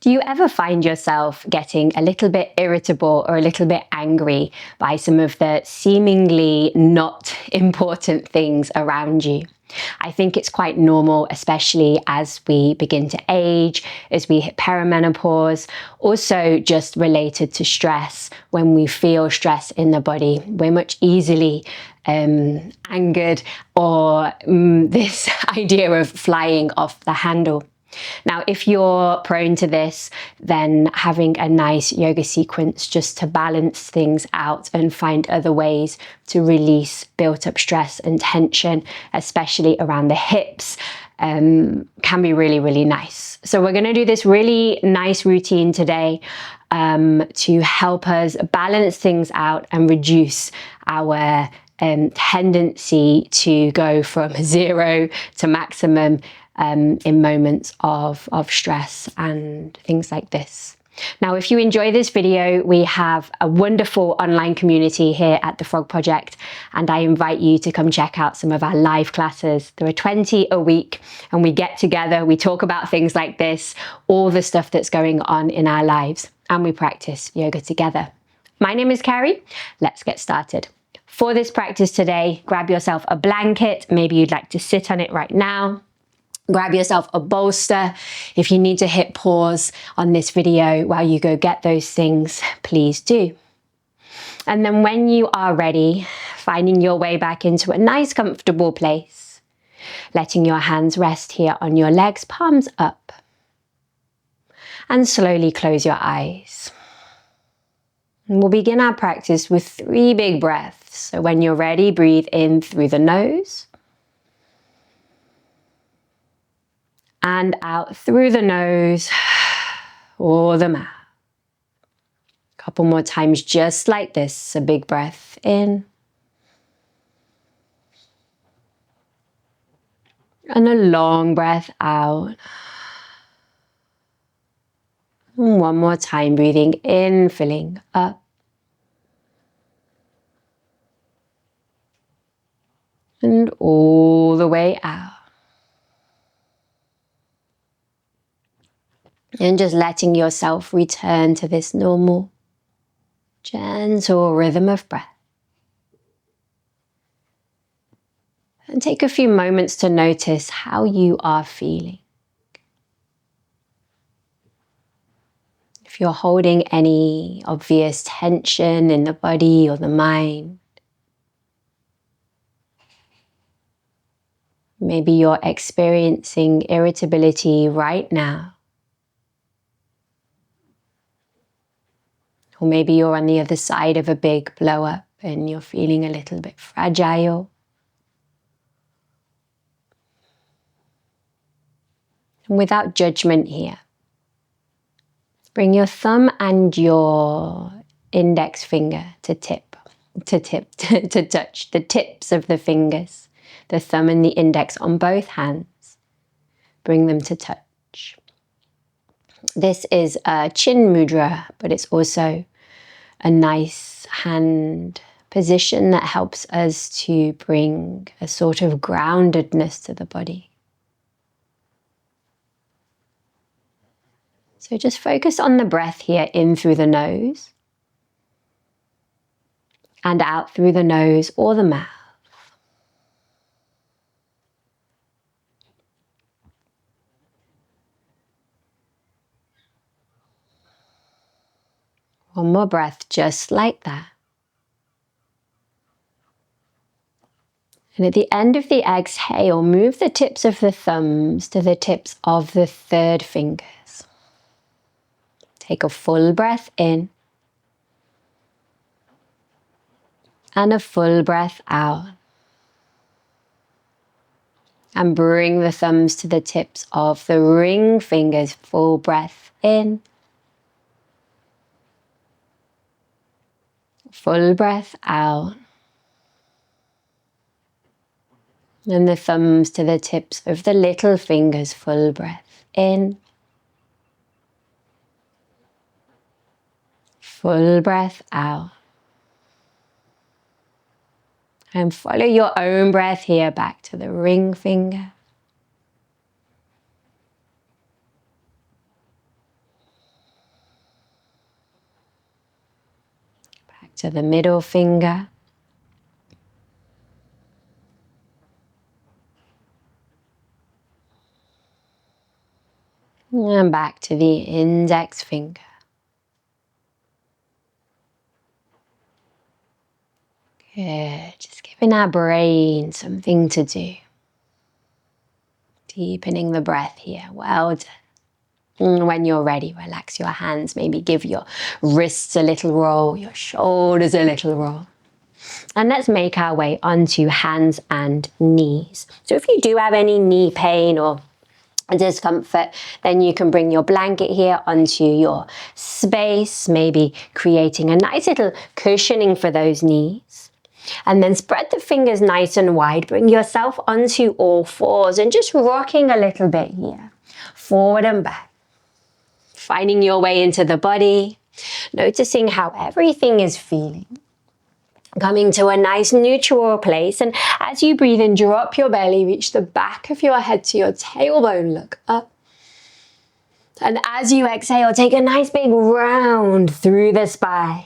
Do you ever find yourself getting a little bit irritable or a little bit angry by some of the seemingly not important things around you? I think it's quite normal, especially as we begin to age, as we hit perimenopause, also just related to stress. When we feel stress in the body, we're much easily angered, or this idea of flying off the handle. Now, if you're prone to this, then having a nice yoga sequence just to balance things out and find other ways to release built up stress and tension, especially around the hips, can be really, really nice. So we're going to do this really nice routine today to help us balance things out and reduce our tendency to go from 0 to maximum in moments of stress and things like this. Now, if you enjoy this video, we have a wonderful online community here at the Frog Project, and I invite you to come check out some of our live classes. There are 20 a week, and we get together, we talk about things like this, all the stuff that's going on in our lives, and we practice yoga together. My name is Carrie. Let's get started. For this practice today, grab yourself a blanket. Maybe you'd like to sit on it right now. Grab yourself a bolster. If you need to hit pause on this video while you go get those things, please do. And then when you are ready, finding your way back into a nice comfortable place, letting your hands rest here on your legs, palms up, and slowly close your eyes. And we'll begin our practice with 3 big breaths. So when you're ready, breathe in through the nose, and out through the nose or the mouth. A couple more times just like this. A big breath in. And a long breath out. And one more time, breathing in, filling up. And all the way out. And just letting yourself return to this normal, gentle rhythm of breath. And take a few moments to notice how you are feeling. If you're holding any obvious tension in the body or the mind, maybe you're experiencing irritability right now. Or maybe you're on the other side of a big blow up and you're feeling a little bit fragile. And without judgment here, bring your thumb and your index finger to touch the tips of the fingers, the thumb and the index on both hands. Bring them to touch. This is a chin mudra, but it's also a nice hand position that helps us to bring a sort of groundedness to the body. So just focus on the breath here, in through the nose and out through the nose or the mouth. One more breath, just like that. And at the end of the exhale, move the tips of the thumbs to the tips of the third fingers. Take a full breath in and a full breath out. And bring the thumbs to the tips of the ring fingers. Full breath in. Full breath out. And the thumbs to the tips of the little fingers. Full breath in. Full breath out. And follow your own breath here back to the ring finger. to the middle finger. And back to the index finger. Good. Just giving our brain something to do. Deepening the breath here. Well done. When you're ready, relax your hands. Maybe give your wrists a little roll, your shoulders a little roll. And let's make our way onto hands and knees. So if you do have any knee pain or discomfort, then you can bring your blanket here onto your space, maybe creating a nice little cushioning for those knees. And then spread the fingers nice and wide. Bring yourself onto all fours and just rocking a little bit here. Forward and back. Finding your way into the body. Noticing how everything is feeling. Coming to a nice neutral place. And as you breathe in, drop your belly. Reach the back of your head to your tailbone. Look up. And as you exhale, take a nice big round through the spine.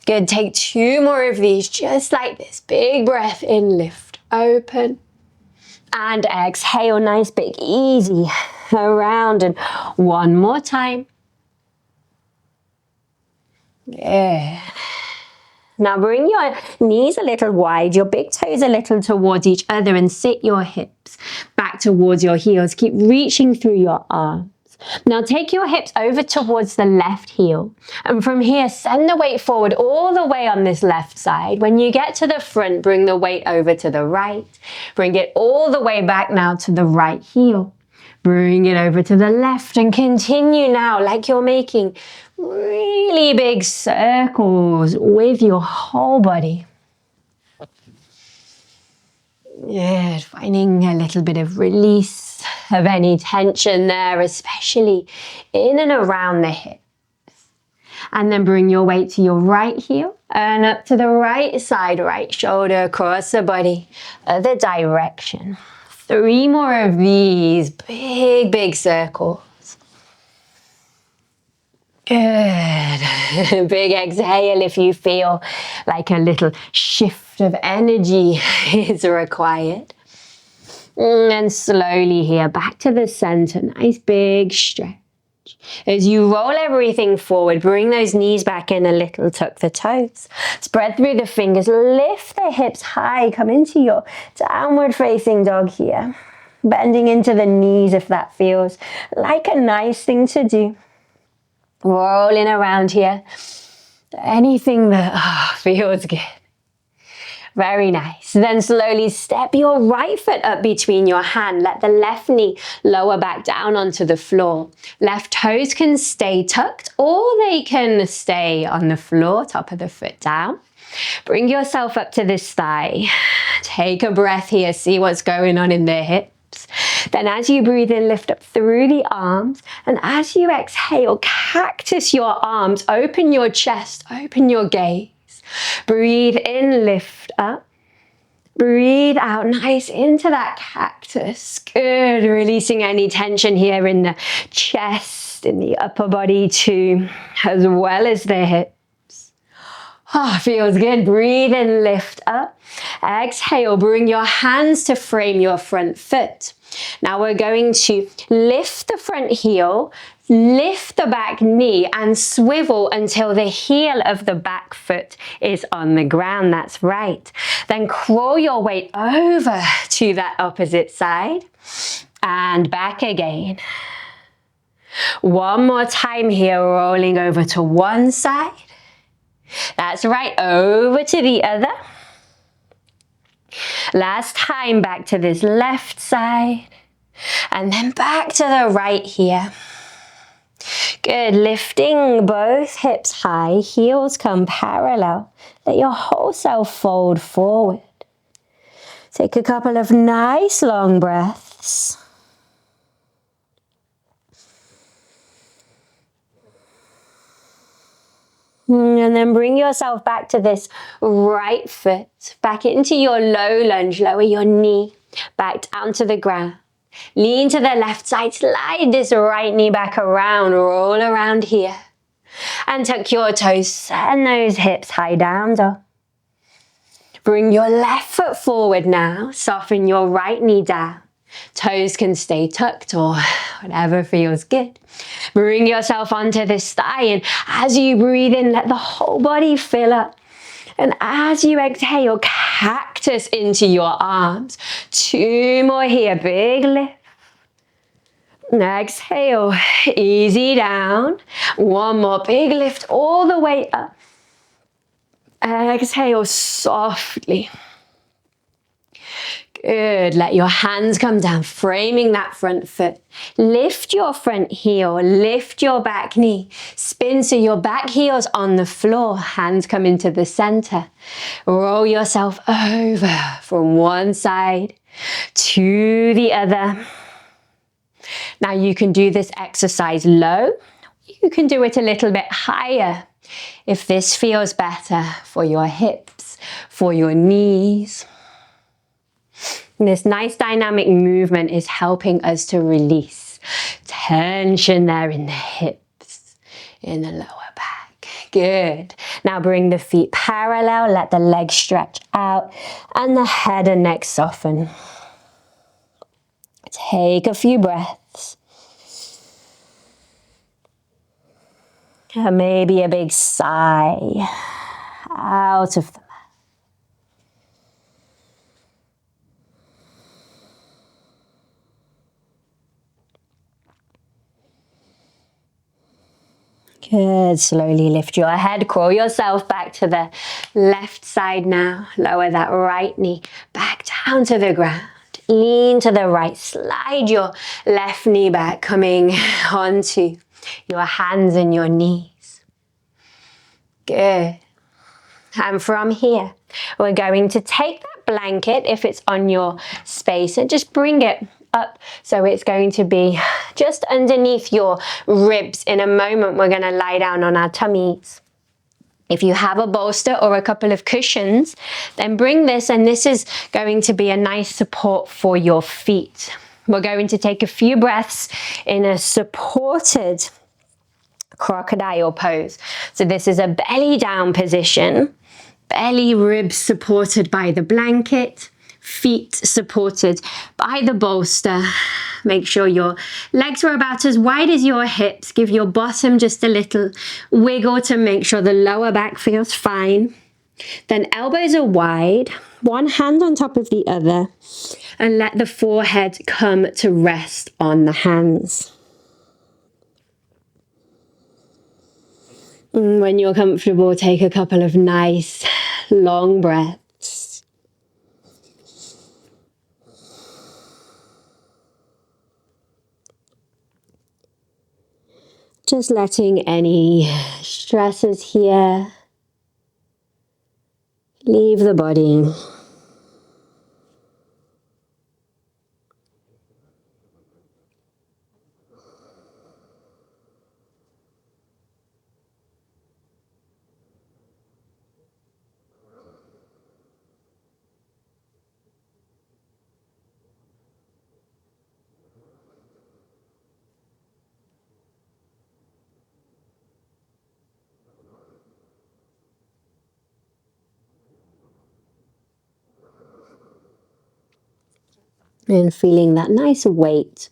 Good, take 2 more of these, just like this. Big breath in, lift, open. And exhale, nice, big, easy, around. And 1 more time. Good. Now bring your knees a little wide, your big toes a little towards each other, and sit your hips back towards your heels. Keep reaching through your arms. Now take your hips over towards the left heel, and from here send the weight forward all the way on this left side. When you get to the front, bring the weight over to the right. Bring it all the way back now to the right heel. Bring it over to the left and continue now like you're making really big circles with your whole body. Yeah, finding a little bit of release of any tension there, especially in and around the hips. And then bring your weight to your right heel and up to the right side, right shoulder across the body, other direction. 3 more of these big, big circles. Good. Big exhale if you feel like a little shift of energy is required. And slowly here, back to the center. Nice big stretch. As you roll everything forward, bring those knees back in a little, tuck the toes. Spread through the fingers, lift the hips high, come into your downward facing dog here. Bending into the knees if that feels like a nice thing to do. Rolling around here. Anything that feels good. Very nice. Then slowly step your right foot up between your hand. Let the left knee lower back down onto the floor. Left toes can stay tucked or they can stay on the floor, top of the foot down. Bring yourself up to this thigh. Take a breath here. See what's going on in the hips. Then as you breathe in, lift up through the arms. And as you exhale, cactus your arms. Open your chest. Open your gaze. Breathe in, lift up. Breathe out, nice into that cactus. Good, releasing any tension here in the chest, in the upper body too, as well as the hips. Feels good. Breathe in, lift up. Exhale, bring your hands to frame your front foot. Now we're going to lift the front heel, lift the back knee and swivel until the heel of the back foot is on the ground. That's right. Then crawl your weight over to that opposite side and back again. 1 more time here, rolling over to one side. That's right, over to the other. Last time, back to this left side. And then back to the right here. Good, lifting both hips high, heels come parallel. Let your whole self fold forward. Take a couple of nice long breaths. And then bring yourself back to this right foot, back into your low lunge, lower your knee, back down to the ground. Lean to the left side, slide this right knee back around, roll around here. And tuck your toes, send those hips high down, dog. Bring your left foot forward now, soften your right knee down. Toes can stay tucked or whatever feels good. Bring yourself onto this thigh, and as you breathe in, let the whole body fill up. And as you exhale, cactus into your arms. 2 more here, big lift. Exhale, easy down. 1 more, big lift all the way up. Exhale softly. Good. Let your hands come down, framing that front foot. Lift your front heel, lift your back knee. Spin so your back heel's on the floor. Hands come into the center. Roll yourself over from one side to the other. Now you can do this exercise low. You can do it a little bit higher if this feels better for your hips, for your knees. This nice dynamic movement is helping us to release tension there in the hips, in the lower back. Good. Now bring the feet parallel, let the legs stretch out, and the head and neck soften. Take a few breaths. And maybe a big sigh out of the mouth. Good. Slowly lift your head, crawl yourself back to the left side now. Lower that right knee back down to the ground. Lean to the right, slide your left knee back, coming onto your hands and your knees. Good. And from here, we're going to take that blanket, if it's on your space, and just bring it up. So it's going to be just underneath your ribs. In a moment, we're going to lie down on our tummies. If you have a bolster or a couple of cushions, then bring this, and this is going to be a nice support for your feet. We're going to take a few breaths in a supported crocodile pose. So this is a belly down position, belly ribs supported by the blanket, feet supported by the bolster. Make sure your legs are about as wide as your hips. Give your bottom just a little wiggle to make sure the lower back feels fine. Then elbows are wide, one hand on top of the other, and let the forehead come to rest on the hands. And when you're comfortable, take a couple of nice long breaths. Just letting any stresses here leave the body. And feeling that nice weight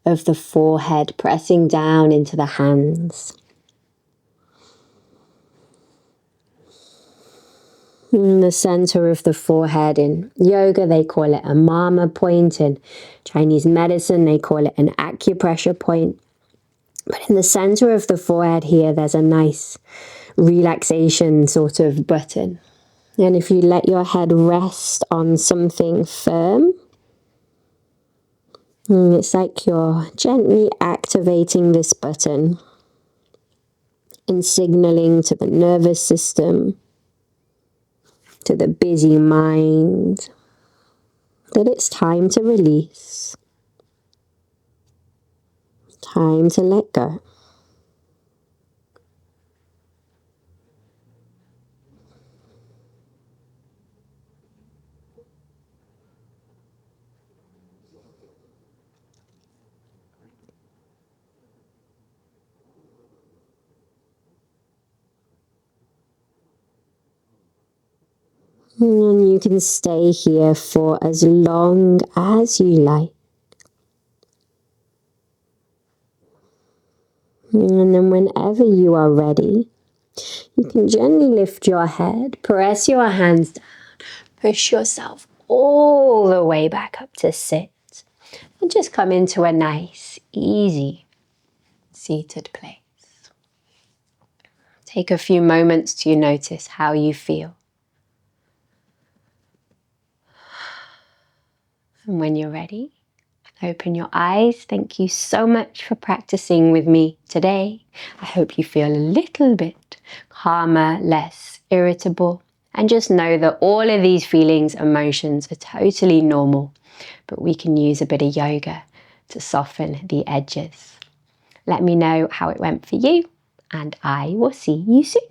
of the forehead pressing down into the hands. In the center of the forehead, in yoga they call it a mama point, in Chinese medicine they call it an acupressure point. But in the center of the forehead here, there's a nice relaxation sort of button. And if you let your head rest on something firm, it's like you're gently activating this button and signaling to the nervous system, to the busy mind, that it's time to release, time to let go. And you can stay here for as long as you like. And then whenever you are ready, you can gently lift your head, press your hands down, push yourself all the way back up to sit, and just come into a nice, easy, seated place. Take a few moments to notice how you feel. And when you're ready, open your eyes. Thank you so much for practicing with me today. I hope you feel a little bit calmer, less irritable, and just know that all of these feelings, emotions are totally normal, but we can use a bit of yoga to soften the edges. Let me know how it went for you, and I will see you soon.